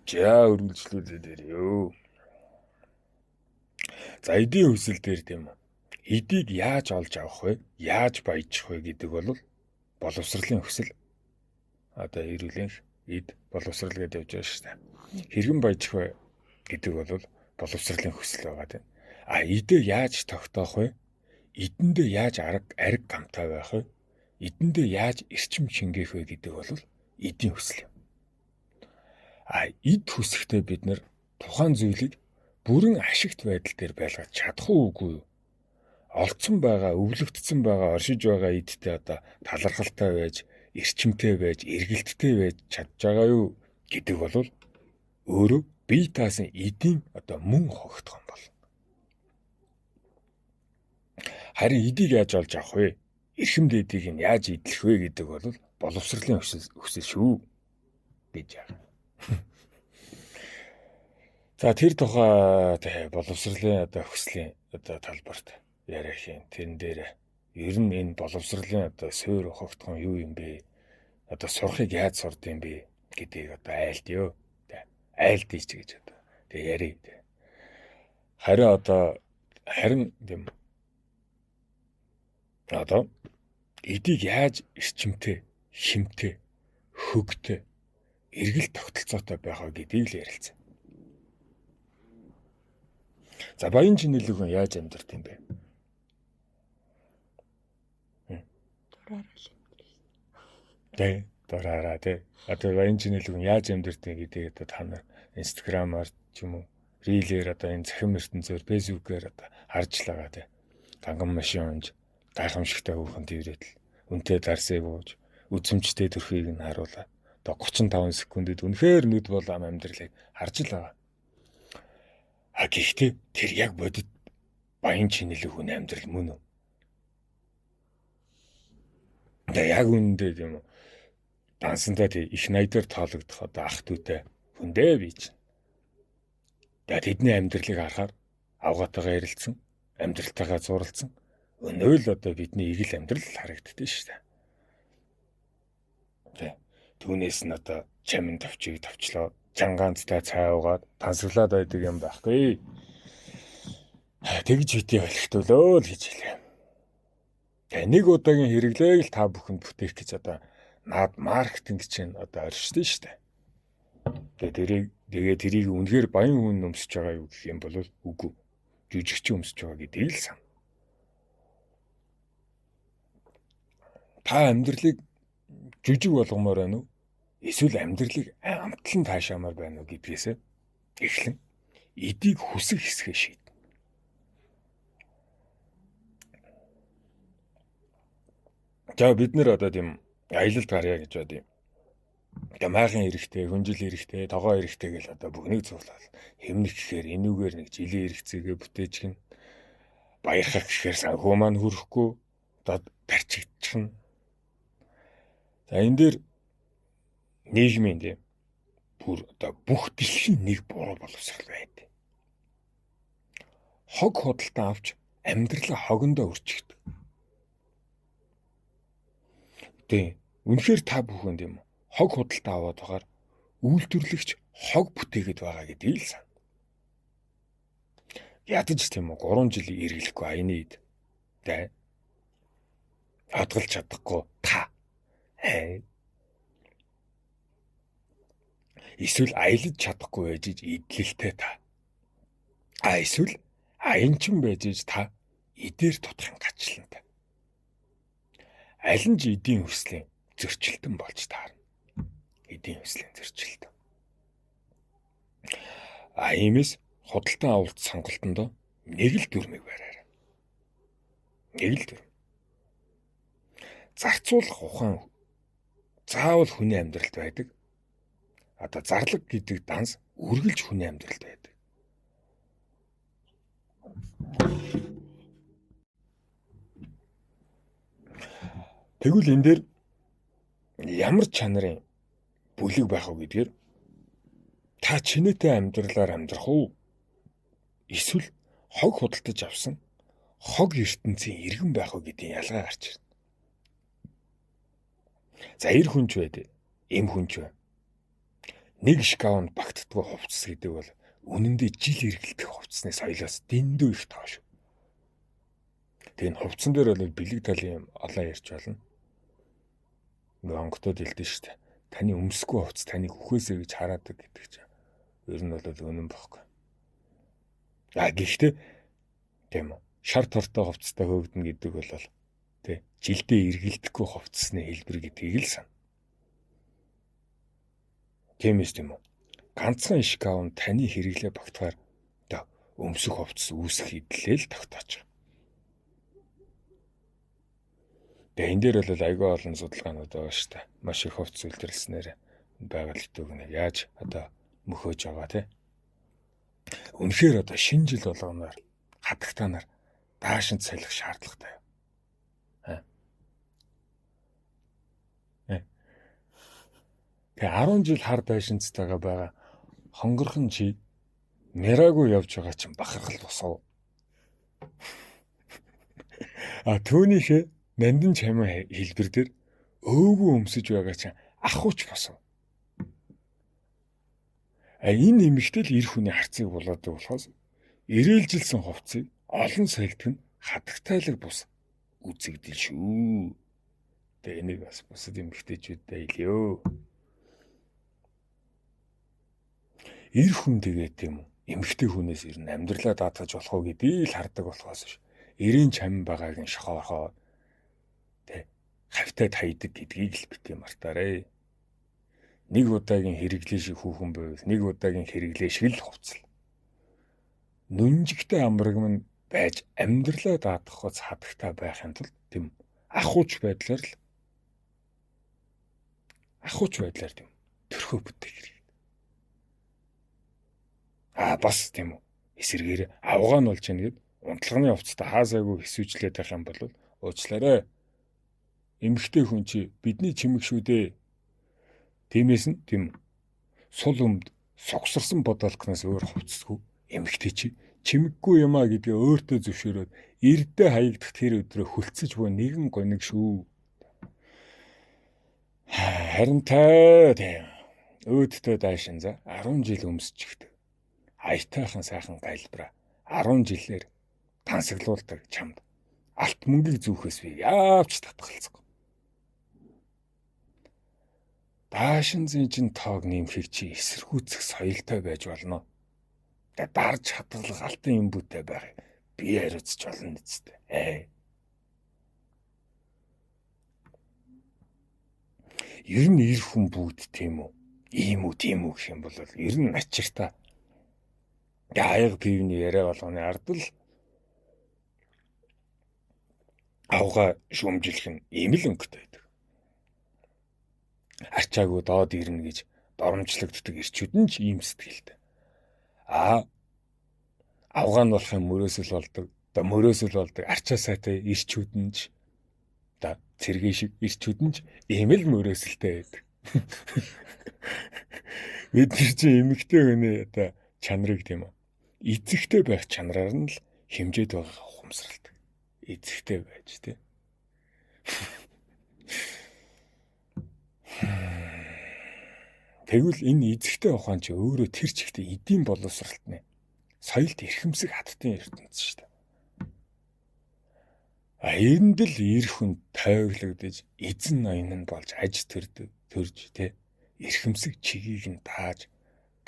За үргэлжлүүлээд ирё. За эдийн хүсэл дээр тийм үү. Эдийг яаж олж авах вэ? Яаж баяжих вэ гэдэг бол боловсролын хүсэл. Одоо эрүүлэн эд боловсрал гэдэг явж байгаа шүү дээ. Хэрхэн баяжих вэ гэдэг бол боловсролын хүсэл байгаа тийм. А эдээ яаж тогтоох вэ? Эдэндээ яаж ариг гамтай байх вэ? Эдэндээ яаж эрчим шингээх вэ гэдэг бол эдийн хүсэл. А эд хүсэхдээ бид нэр тухайн зүйлийг бүрэн ашигт байдал дээр байлгаж чадах уугүй юу? Олцсон байгаа, өвлөгдсөн байгаа, оршиж байгаа эдтэй одоо талархалтай байж, эрчимтэй байж, эргэлттэй байж чадж байгаа юу гэдэг бол өөрөө бие таасан эдийн одоо мөн хогдох юм бол. Харин эдийг яаж олж авах вэ? Эрхэм дээдийг нь яаж идэх вэ гэдэг бол боловсролын хүсэл шүү гэж яа. За тэр тухай боловсролын одоо хүслийн одоо талбарт яриах юм. Тэрэн дээр ер нь энэ боловсролын одоо суурь хогтхон юу юм бэ? Одоо сурахыг яаж сурд юм бэ гэдгийг одоо айлдъё. Айлдъя ч гэж одоо тэг ярий. Харин тийм одоо эдийг яаж эрчимтэй, хэмтэй, хөгтэй, эргэл тогтолцоотой байх вэ гэдгийг л ярилцсан. За баян чинэлэгэн яаж амьдрт юм бэ? Дураараа тий. Одоо баян чинэлэгэн яаж амьдрт гэдгийг одоо та нар Instagram-аар ч юм уу, Reel-ээр одоо энэ захим ертөнцөөр Facebook-ээр одоо харж л байгаа тий. Танган машин унж, гайхамшигтай хүүхэнд ирээд л үнтэй дарсыг бууж, үзэмжтэй төрхийг нь харуулаад одоо 35 секундэд үнэхээр нүд болом амьдралыг харж л байгаа. А гэхдээ тэр яг бодит баян чинэлэгэн амьдрал мөн үү? Тэгээ яг үнэндээ тийм үү? Дансандаа тий их найдаар тоологдох одоо ах дүүтэй хүндээ би чинь. Тэгээ тэдний амьдралыг харахаар авгаатайгаа ярилцсан, амьдралтайгаа зурлцсан. Өнөө л одоо бидний эгэл амьдрал харагддээ шүү дээ. Тэ. Түүнээс нь одоо чамин товчийг товчлоо, жангаанцтай цай уугаад тансаглаад байдаг юм байхгүй. Тэгж битээ болохтөлөө л гэж хэлээ. Тэгээ нэг удаагийн хэрэглээг л та бүхэнд бүтээх гэж одоо наад маркетинг чинь одоо оршдөө шүү дээ. Тэгээ тэрийг үнэхээр баян хүн өмсөж байгаа юу гэх юм бол үгүй. Жүжигчин өмсөж байгаа гэдгийг л сан. Та амьдралыг жүжиг болгомоор байна уу? Эсвэл амьдралыг амтлан таашаамаар байна уу гэдгээс эхлэн эдийг хүсэх хэсгээ шийд. За бид нэр одоо тийм аялалд гарья гэж бод юм. Тэгээ майхан эрэхтэй, хүнжил эрэхтэй, тогоо эрэхтэй гэл одоо бүгнийг цуглаад хэмнэх гэхээр энүүгээр нэг жилийн эрэхцээгээ бүтээж гин баярхах гэхээр санхүү маань хүрэхгүй одоо тарчигдчихна. За энэ дээр нийгмийн тийм бүр одоо бүх дэлхийн нэг буруу боловсрал байдаг. Хог худалдан авч амьдралаа хогондоо өрчихдөг. Тэ үнэхээр та бүхэнд юм хог худалдан аваад байгаа үйлдвэрлэгч хог бүтээгээд байгаа гэдгийг л сан. Ядаж тийм үү 3 жил эргэлэхгүй аяны ид. Тэ. Хадгалж чадахгүй та. Эсвэл аялаж чадахгүй байж идлэлтэй та. Эсвэл аянчин байж та идээр тутахын гачлантай. Аль нь ч эдийн хүслийн зөрчилтөн болж таарна. Эдийн хүслийн зөрчилтөн. Иймээс худалдан авалт сонголтондоо нэг л дүрмийг бариарай. Нэг л дүрм. Зарцуулах ухаан заавал хүний амьдралд байдаг. Одоо зарлаг гэдэг данс үргэлж хүний амьдралд байдаг. Тэгвэл энэ дээр ямар чанарын бүлэг байх вэ гэдгээр та чинээтэй амьдралаар амьдрах уу? Эсвэл хог худалдаж авсан хог ертөнцийн иргэн байх уу гэдгийн ялгаа гарч ирнэ. За эр хүнч байд, эм хүнч бай. Нэг шкафнд багтдаггүй хувцас гэдэг бол үнэндээ жил эргэлдэх хувцсны соёлоос дэндүү их тоо шүү. Тэгээ энэ хувцсан дээр бол бэлэг талын юм олон ярьж байна. Нөгөө онготод хэлдэг шүү дээ. Таны өмсөхгүй хувцас таныг үхээсэй гэж хараадаг гэдэг чинь. Ер нь бол үнэн бохгүй. Гэхдээ тийм үү. Шар тортой хувцастай хөөгдөн гэдэг бол тий жилдээ эргэлдэхгүй хувцсны хэлбэр гэдгийг л сан. Тиймээс тийм үү. Ганцхан шкаф таны хэрэглээ багтахаар өмсөх хувцас үүсэх хэдлээ л тогтоож байгаа. Тэгээ энэ дээр бол айгүй олон судалгаанууд байгаа шүү дээ. Маш их хувцас үйлдвэрлэснээр байгаль хөтөөг яаж мөхөөж байгаа тий. Үнэхээр шинэ жил болгоноор хатагтаанаар даашинт салхих шаардлагатай. Тэгээ 10 жил хар даашинцтайгаа байгаа хонгорхон чи мэраагүй явж байгаа чинь бахархал босов. Түүнийхээ нандин чамын хэлбэр дээр өөгүй өмсөж байгаа чинь ахуйч босов. Энэ эмэгтэй л эр хүний харцыг булаадаг болохоос ирээлжилсэн хувцсыг олон сайлдах нь хатагтайлаг бус үзэгдэл шүү. Тэгээ энийг бас бусад эмэгтэйчүүдтэй хэлье. Эр хүн тэгээ тийм үү? Эмэгтэй хүнээс ер нь амьдралаа даатгаж болох уу гэдгийг л хардаг болохоос ш. Эрийн чамин байгааг нь шохоорхоо тэ хавтад хайдаг гэдгийг л битгий мартаарэ. Нэг удаагийн хэрэглээ шиг хүүхэн байвал нэг удаагийн хэрэглээ шиг л хувцал. Нүнжигтэй амраг минь байж амьдралаа даатгахад хатагтай байхын тулд тийм ахуйч байдлаар тийм төрхөө бүтээх хэрэг. Бас тийм үү. Эсэргээр авгаа нь болж яана гэд унтлагын хувцастай хаасаагүй хэсвэжлээд байх юм бол уучлаарай. Эмэгтэй хүн чи бидний чимэг шүү дээ. Тиймээс нь тийм сул өмд согсорсон бодолкноос өөр хувцсгүй. Эмэгтэй чи чимэггүй юмаа гэдгээ өөртөө зөвшөөрөөд эрдээ хаягдах тэр өдрөө хөлцөж буй нэгэн гониг шүү. Харин тийм өөдтэй даашин за 10 жил өмсчихдэг. Аятайхан сайхан гайлбараа 10 жилээр тансаглуулдаг чамд алт мөнгийг зүүхээс би яавч татгалцахгүй. Даашин зинжин тоог нэмхийг чи эсэргүүцэх соёлтой байж болно. Тэгээ дарж хатгалах алтан эмбүүтэй байхыг би хариуцж болно нэстэ. Ер нь ир хүн бүгд тийм үү? Ийм үү тийм үү гэх юм бол ер нь ачиртай. Аяг пивний яриа болгоны ард л авгаа шүмжилэх нь ийм л өнгөтэй байдаг. Арчаагүй доод ирнэ гэж доромжлогддог ирчүүд нь ч ийм сэтгэлтэй. Авгаа нь болох юм мөрөөсөл болдог. Мөрөөсөл болдог арчаа сайтай ирчүүд нь ч цэргийн шиг ирчүүд нь ч ийм л мөрөөсөлтэй байдаг. Бид нар чи эмэгтэй хүний чанарыг тийм үү? Эзэгтэй байх чанараар нь л хэмжээд байгаа ухамсаралтай. Эзэгтэй байж тий. Тэгвэл энэ эзэгтэй ухаан чи өөрөө тэр чигтээ эдийн боловсралтны соёлд эрхэмсэг хаттын ертөнц шүү дээ. Энд л эр хүн тойглогдож эзэн ноён нь болж аж төрж тий эрхэмсэг чигийг нь тааж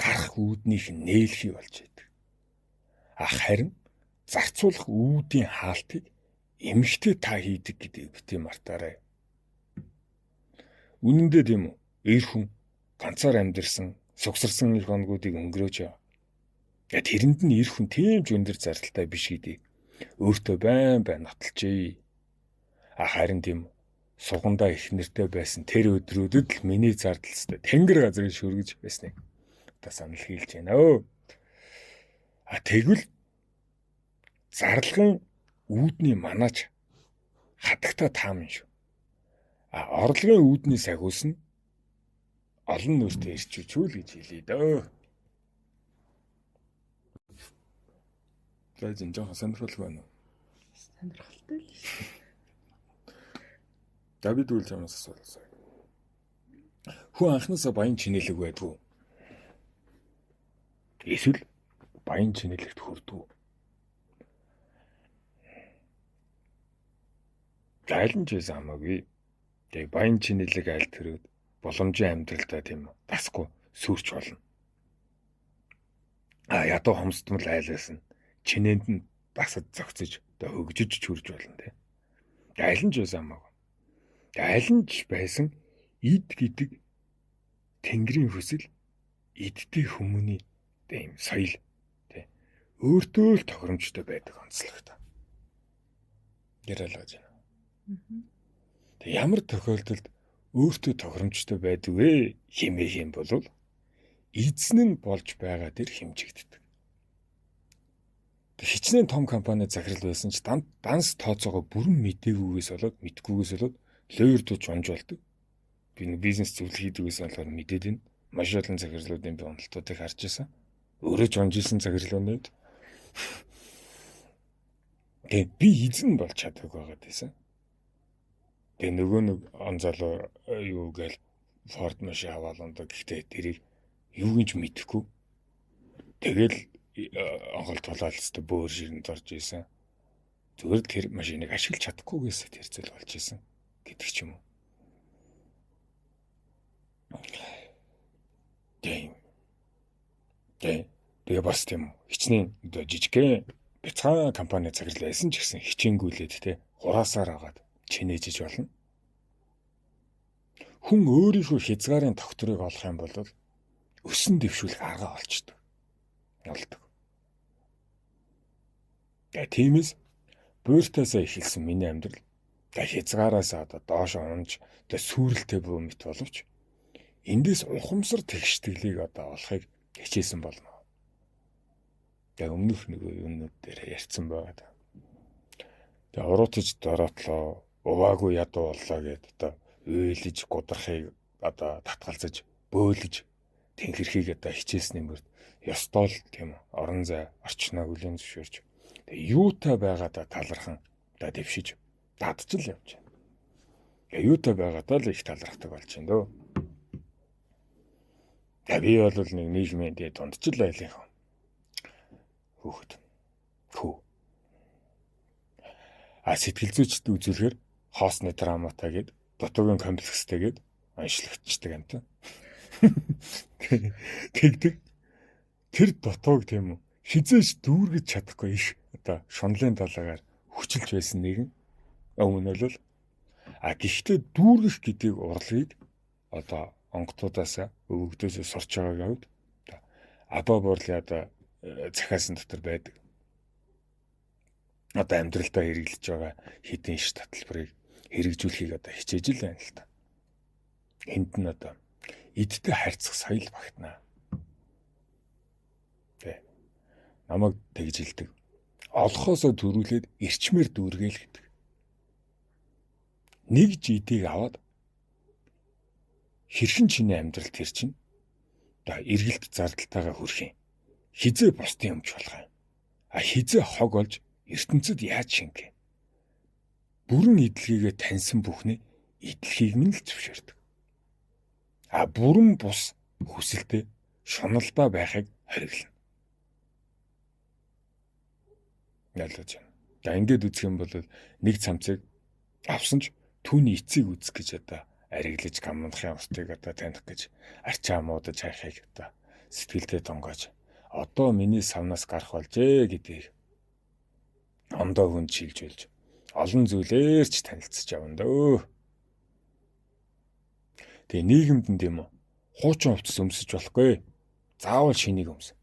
гарах үүднийх нь нээлхий болж байдаг. Харин зарцуулах үүдийн хаалтыг эмэгтэй та хийдэг гэдгийг битгий мартаарай. Үнэн дээр тийм үү? Эр хүн ганцаар амьдэрсэн, сугсарсан их хоногуудыг өнгөрөөж яа. Тэрэнд нь эр хүн тийм ч өндөр зардалтай биш гэдгийг өөртөө байн нотолжээ. Харин тийм сугандаа их нэртэй байсан тэр өдрүүдэд л миний зардалстай тэнгэр газрыг шүргэж байсныг санал хийлж байна. Тэгвэл зарлагын үүдний манаач хатагта таам юм шүү. Орлогын үүдний сахиус нь олон нүүртэй ирчүүчүүл гэж хэлээ дөө. За энэ жоохон сонирхолтой байна уу? Сонирхолтой л шүү. Давид үйл замаас асуулаа. Хүн анхнаасаа баян чинэлэг байдгүй. Эсвэл баян чинэлэгт хүрдэг. Айл нь ч байсан хамаагүй. Тэгээ баян чинэлэг айл төрөөд боломжийн амьдралдаа тийм дасгүй сүрч болно. Ядуу хомсдмал айлаас нь чинээнд нь дасад зогцож одоо хөгжиж чүрж болно тийм. Айл нь ч байсан хамаагүй. Айл нь ч байсан ид гэдэг Тэнгэрийн хүсэл идтэй хүмүүний тийм соёл тийм өөртөө л тохиромжтой байдаг онцлогтой. Яралгаж байна. Тэг ямар тохиолдолд өөртөө тохиромжтой байдаг вэ хэмээх юм бол эзэн нь болж байгаа дэр хэмжигддэг. Тэг хичнээн том компани захирал байсан ч данс тооцоогоо бүрэн мэдээгүйгээс болоод лойрдож унж болдог. Би нэг бизнес зөвлөх хийдгээс болохоор мэдээд байна. Маш олон захирлуудын би уналтуудыг харж байсан. Өөрөө ч унжсэн захирлуудад тэг би эзэн болж чаддаг байгаад байсан. Тэг нөгөө нэг он залуу юу гээл Ford машин аваад ондог. Гэхдээ тэрийг юу гэж мэдэхгүй. Тэгэл онголт болоолцтой бөөр ширэнд орж исэн. Зүгээр тэр машиныг ашиглаж чадахгүйгээс тэр зүйл болж исэн гэдэг ч юм уу. Тэгээ бас тийм хичнээн одоо жижигхэн бяцхан компани захирал байсан ч гэсэн хичээнгүүлээд те хураасаар агаад чинээжиж болно. Хүн өөрийнхөө хязгаарын тогтворыг олох юм бол өсөн дэвшүүлэх арга олчдөг. Олдог. Тиймээс буйртаасаа эхэлсэн миний амьдрал хязгаараасаа одоо доош унж одоо сүрэлтэй буй мэт боловч эндээс ухамсар тэгштэглийг одоо олохыг хичээсэн болно. Тэгээ өмнөх нэг юмнууд дээр ярьсан байгаа. Тэгээ уруутаж дороотлоо, уваагүй ядуу боллоо гэд одоо уйлж гудрахыг одоо татгалзаж, бөөлж тэнхэрхийг одоо хичээсний мөрд ёстол тийм орон зай орчноо хүлээн зөвшөөрч тэгээ юутай байгаадаа талархан одоо дэвшиж дадж л явж байна. Тэгээ юутай байгаадаа л их талархдаг болж байна дөө. Тэгээ би бол нэг нийгмийн дундчил айлынхан хүүхэд. Сэтгэл зүйчд үзүүлэхээр хоосны драматай гээд дутуугийн комплекстэй гээд онцлогдчихдаг юм та. Тэгдэг. Тэр дутууг тийм үү хизээш дүүргэж чадахгүй их одоо шунлын талаагаар хүчилж байсан нэгэн өмнө нь л гэхдээ дүүргэх гэдэг урлагийг одоо онготуудаасаа өвөгдөөсөө сурч байгааг явд. Абаа борлын одоо захиасан дотор байдаг. Одоо амьдралдаа хэрэглэж байгаа хэдэн иш таталбарыг хэрэгжүүлэхийг одоо хичээж л байна л та. Энд нь одоо эдтэй харьцах соёл багтана. Тэ. Намайг тэгж хэлдэг. Олохоосоо төрүүлээд эрчмээр дүүргээл гэдэг. Нэг жидийг аваад хэрхэн чиний амьдрал тэр чинь одоо эргэлт зардалтайгаа хүрх юм. Хизээ бусдын өмч болох юм. Хизээ хог олж ертөнцид яаж шингэх. Бүрэн идэлхийгээ таньсан бүхний идэлхийг нь л зөвшөөрдөг. Бүрэн бус хүсэлтэд шуналдаа байхыг хориглоно. Ялгаж байна. Ингээд үзэх юм бол нэг цамцыг авсан ч түүний эцийг үзэх гэж одоо ариглаж гамнахын устыг одоо таних гэж арчаа муудаж хайхыг одоо сэтгэлдээ тонгоож одоо миний савнаас гарах болжээ гэдгийг ондоо хүн чиглж байлж олон зүйлээр ч танилцж явна дөө. Тэгээ нийгэмд нь тийм үү хуучин хувцас өмсөж болохгүй. Заавал шинийг өмс.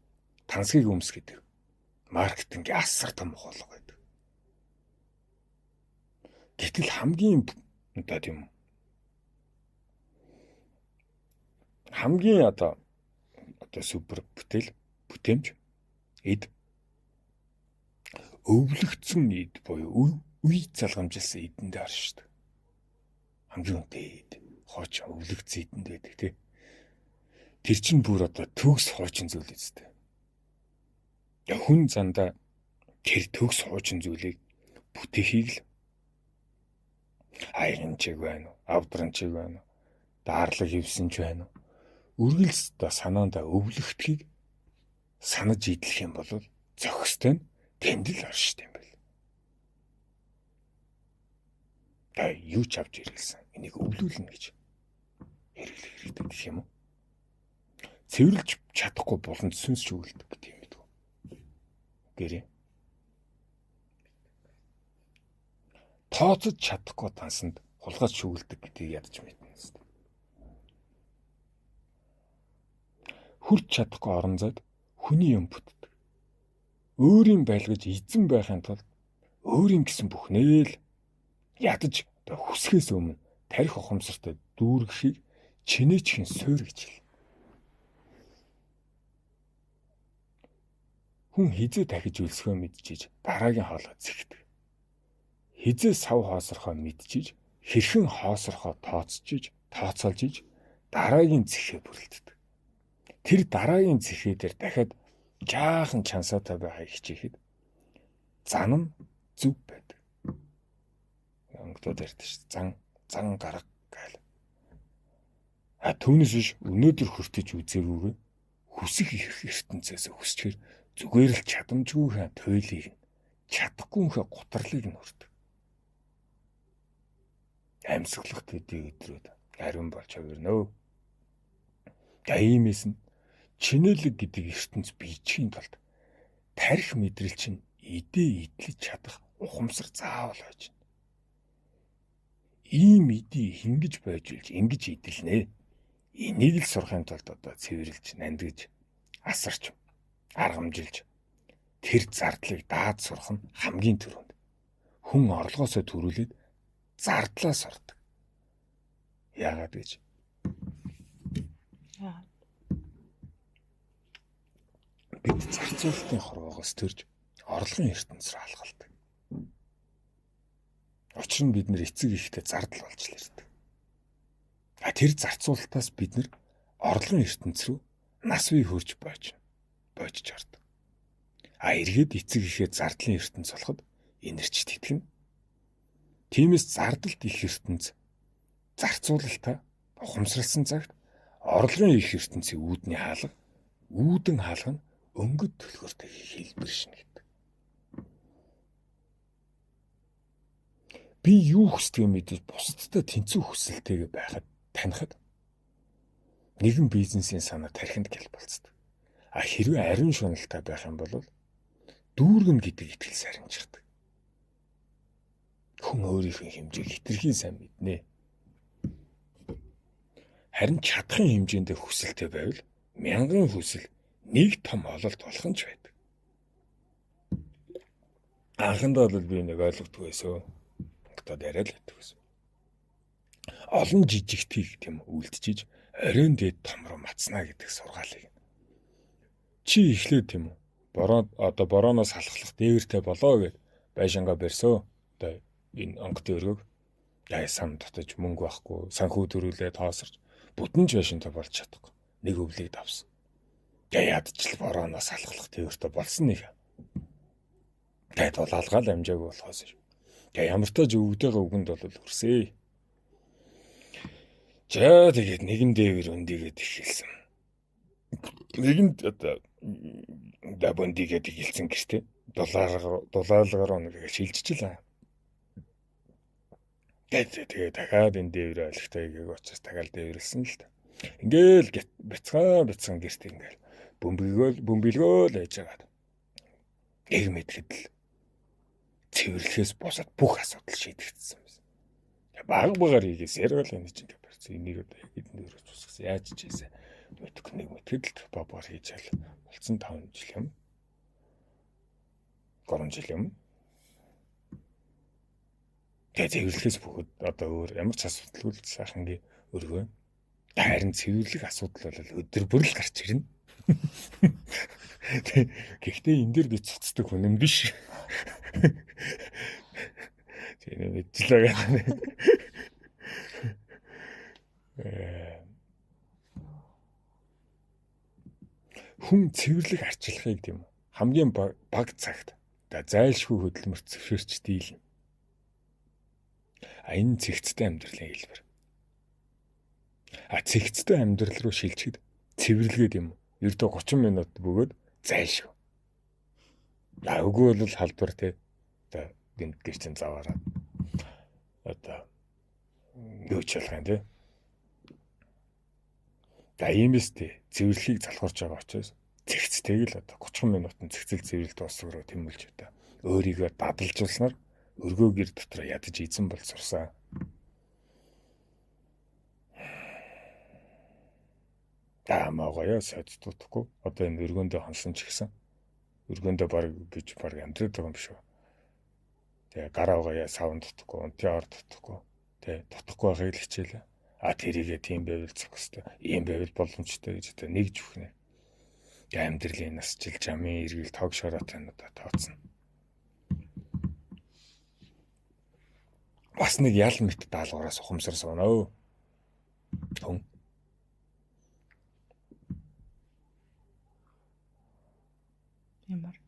Тансгийг өмс гэдэг. Маркетингийн асар том хоолой байдаг. Гэтэл хамгийн одоо тийм үү хамгийн одоо супер бүтээмж эд өвлөгдсөн эд буюу үе залгамжилсан эдэндээ харшдаг. Хамгийн үнэтэй эд хооч өвлөгдсөн эдэнд байдаг тий. Тэр чинь бүр одоо төгс хоочин зүйл үстэй. Хүн зандаа тэр төгс хоочин зүйлийг бүтээхийг л айрынчиг байна уу, авдранчиг байна уу, даарлаг хөвсөн ч байна уу. Үргэлж та санаандаа өвлөгдөхийг санаж идэх юм бол зохистой нь тэнд л оршиж юм байл. Та юу ч авч ирэлсэн. Энийг өвлүүлнэ гэж хэрэглэх хэрэгтэй гэх юм уу? Цэвэрлж чадахгүй буланд сүнс шүглдэг гэдэг юм бидгүү. Гэрээ. Тооцож чадахгүй тансанд хулгайч шүглдэг гэдгийг ядаж мэднэ гэсэн. Хүрч чадахгүй орон зайд хүний юм бүтдэг. Өөрийн байлгаж эзэн байхын тулд өөрийн гэсэн бүхнээ л ядаж хүсхээс өмнө тарих ухамсартай дүүргэхийг чинээчхийн суурь гэж хэл. Хүн хизээ дахиж өлсгөө мэдчихэж дараагийн хоолой зэгдэг. Хизээ сав хоосорхоо мэдчихэж хэрхэн хоосорхоо тооцоолж иж дараагийн зэхээ бүрэлддэг. Тэр дараагийн зэхээ дээр дахиад жаахан чансаатай байхыг хичээхэд зан нь зүв байдаг. Өнгөд ярьдаг шүү дээ. Зан гарга гэл. Түүнээс биш өнөөдөр хүртэж үзээгүйгээ хүсэх их ертөнцөөс хүсчихэр зүгээр л чадамжгүйхэн туйлыг нь чадахгүйнхээ гутралыг нь хүрдэг. Амьсгалах төдий өдрүүд ариун болж хувирнөө. Иймээс нь чинэлэг гэдэг ертөнц биеийн тулд тарих мэдрэл чинь идэлж чадах ухамсар заавал байж байна. Ийм идэ хингэж байж үлж ингэж идэлнэ. Энийг л сурахын тулд одоо цэвэрлж, нандгиж, асарч, аргамжилж тэр зардлыг даад сурах нь хамгийн түрүүнд. Хүн орлогоосоо төрүүлээд зардлаа сурдаг. Яагаад гэж? Бид зарцуулалтын хорвоогоос төрж орлогын ертөнц рүү алхалдаг. Учир нь бид нэр эцэг ихтэй зардал болж л ирдэг. Тэр зарцуулалтаас бид нэр орлогын ертөнц рүү нас бий хөрж боожж ордог. Эргээд эцэг ихээ зардлын ертөнц болоход энэрч тэтгэн. Тиймээс зардалт их ертөнц зарцуулалтаа ухамсарласан цагт орлогын их ертөнцийн үүдний хаалга, үүдэн хаалга нь өнгөд төлхөртэй хэлбэр шин гэдэг. Би юу хүсдэг юм мэдээж бусдтай тэнцүү хүсэлтэйгээ байхад танихад нэгэн бизнесийн санаа тархинд гэл болцдог. Хэрвээ ариун шуналтай байх юм бол дүүргэн гэдэг итгэл сарниждаг. Хүн өөрийнхөө хэмжээг хэтэрхий сайн мэднэ. Харин чадхын хэмжээндээ хүсэлтэй байвал мянган хүсэл нэг том ололт болох нь ч байдаг. Анхандаа бол би нэг ойлгохгүй байсан. Тогтоод яриад л байдаг байсан. Олон жижигтийг тийм үлдчихэж оройн дээд том руу мацна гэдэг сургаалыг. Чи эхлээд тийм үү? Борооноос халахлах дээвэртэй болоо гэд байшингаа барьсоо. Одоо энэ онгоцын өргөг сан дотож мөнгө байхгүй, санхүү төрүүлээд тоосорч бүтэн ч байшинтай болж чадахгүй. Нэг өвлийг давсан. Ядчил борооноос халахлах дээвэртэй болсон нэг. Тэгээд дулаалгаал амжаагүй болохоос шүү. Ямар ч тааж өвгдөгөө үгэнд бол хүрсээ. За тэгээд нэгэн дээвэр өндийгээд эхэлсэн. Нэгэнд одоо дабондигээд эхэлсэн гэжтэй. Дулаалгаар нэг шилжчихлээ. Тэгээд дахиад энэ дээвэр ойлгохтой гээг учраас дахиад дээвэрлсэн л та. Ингээл бяцхан гэрт ингээл бөмбөлгөөл байж байгаа. Нэг мэдхэд л цэвэрлэхээс босоод бүх асуудал шийдэгдсэн байсан. Багаар хийгээс ярил энэ чинь барьсан. Энийг одоо хэдэн дөрөв тусгасан. Яаж чийсэн. Мэдэх нэг мэдхэд л багаар хийж хэл болсон 5 жил юм. 3 жил юм. Тэгээд цэвэрлэхээс бүгд одоо өөр ямар ч асуудалгүй сайхангийн өргөө. Харин цэвэрлэх асуудал бол өдөр бүр л гарч ирнэ. Гэхдээ энэ дэр би цоцдог хүн юм биш. Тийм мэдчихлээ гэнэ. Хүн цэвэрлэх арчилгыг тийм хамгийн бага цагт зайлшгүй хөдөлмөрт зөвшөөрч дийлнэ. Энэ цэгцтэй амьдралын хэлбэр. Цэгцтэй амьдрал руу шилжихэд цэвэрлэгээд юм. Ердөө 30 минут бөгөөд зайлшгүй. Үгүй бол халдвар те. Одоо гинт гэрчэн заваараа. Одоо юу ч ялах юм те. Иймээс те цэвэрлэхийг залхуурч байгаа учраас цэгцтэйг л одоо 30 минутын цэгцэл цэвэрлэл дуусах руу тэмүүлж одоо өөрийгөө дадалжуулснаар өргөө гэр дотор ядаж эзэн болцорсон. Таамаагаа сойд дутхгүй. Одоо энэ өргөөндөө хонсон ч гэсэн өргөөндөө баг бич баг амьдраад байгаа юм биш үү? Тэгээ гараагаа савн дутхгүй, унтын ор дутхгүй. Тэгээ дутхгүй байхыг л хичээлээ. Тэрийгээ тийм байвал зохистой. Ийм байвал боломжтой гэж одоо нэгж өгнө. Амьдралын насжил жамын эргэл тог шороотой нь одоо тооцно. Бас нэг ял мэт даалгавраас ухамсар суунаа. Хүн Ямар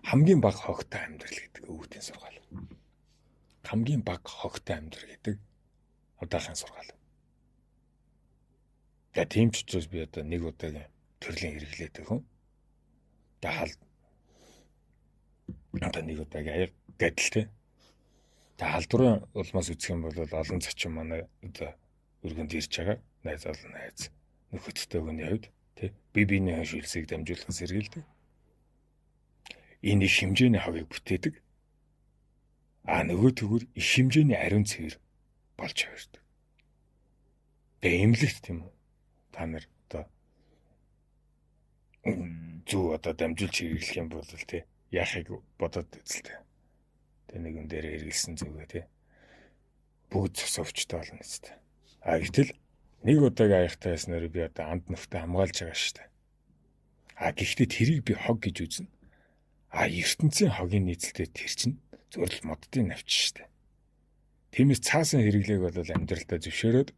хамгийн бага хогтой амьдрал гэдэг өвгтийн сургаал. Хамгийн бага хогтой амьдрал гэдэг одоогийн сургаал. За тийм ч учраас би одоо нэг удаагийн төрлийн хэрэглээдэг хүн. Одоо нэг удаагийн аяг гэдэлтэй. Халдварын улмаас үзэх юм бол олон зочин манай одоо өргөнд ирж байгаа. Найз олон найз нөхөдтэй хүний хувьд тий би биений ханшилсыг дамжуулах сэргийлдэг. Энэ их хэмжээний хавыг бүтээдэг. Нөгөө төгөр их хэмжээний ариун цэвэр болж хувирдаг. Тэгээ эмнэлэгт тийм үү? Та нар одоо зүг одоо дамжуулж хэрэглэх юм бол тий яахыг бодоод үзэлтэй. Тэгээ нэгэн дээр хэрэгэлсэн зүгээ тий бүгд цосовчтой болно нэстэ. Гэтэл нэг удаагийн аяхтай яснаар би одоо амд нөхдөд хамгаалж байгаа шүү дээ. Гэхдээ тэрийг би хог гэж үзнэ. ертөнцийн хогийн нийцэлтэй тэр чинь зөвхөн моддын навч штэ. Тиймээс цаасан хэрэглээг бол амьдралдаа зөвшөөрөөд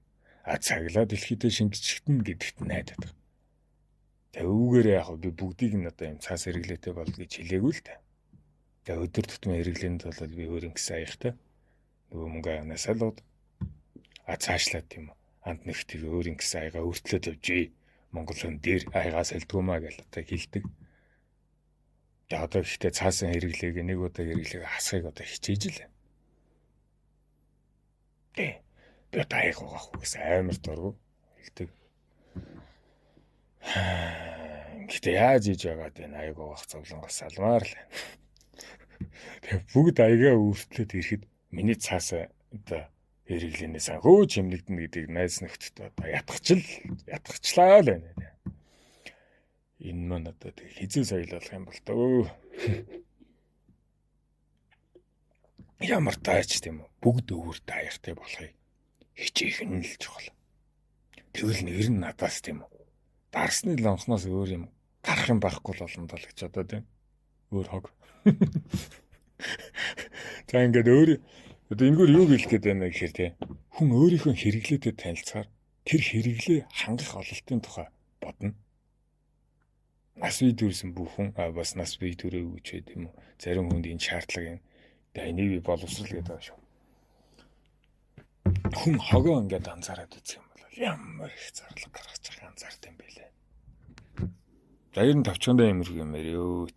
цаглаа дэлхийдээ шингэчихтэн гэдэгт найдаад байна. Тэгвүүгээр яг би бүгдийг нь одоо юм цаас хэрэглээтэй бол гэж хэлээгүй л та. Тэгээ өдөр тутмын хэрэглээнд бол би өөр ингэсэн аяхтай. Нөгөө мөнгө анасалууд цаашлаад тийм анд нэгтийг өөр ингэсэн аяга өртлөөд явжээ. Монголын дээр аягаа салдгуумаа гэж одоо хэлдэг. Тэгээ одоо ихтэй цаасан хэрэглээг нэг удаа хэрэглээг хасахыг одоо хичээж л. Тэ би одоо аяг угаах үгээс амар дургу хэлдэг. Гэхдээ яаж хийж байгаад энэ аяг угаах зовлонгоос салмаар л. Тэгээ бүгд аягаа өртлөөд ирэхэд миний цаасаа одоо хэрэглэнээс хөө чимнэгдэнэ гэдгийг найз нөхдөд одоо ятгахчлаа л байна. Энэ маань одоо тэг хизээ соёлох юм бол дөө. Ямар таач тийм үү? Бүгд өвөртэй аяхтай болохыг хичээх нь л чухал. Тэгвэл нэр нь надаас тийм үү? Дарсны лонхноос өөр юм гарах юм байхгүй л болно даа л гэж одоо тийм. Өөр хог. За ингээд өөр одоо энэгээр юу хэлэх гээд байна гэхээр тийм хүн өөрийнхөө хэрэглээтэй танилцахаар тэр хэрэглээ хангах ололтын тухай бодно. Нас бий төрсэн бүхэн бас нас бий төрөөгүй ч гэдэм үү. Зарим хүнд энэ шаардлага юм. Тэгээ энийг би боловсрал гэдэг байгаа шүү. Хүн хогоо ингээд анзаараад үзэх юм бол ямар их зарлаг гаргаж байгаа анзаард юм бэ лээ. За 95 чондоо юмэр юм яриа өө.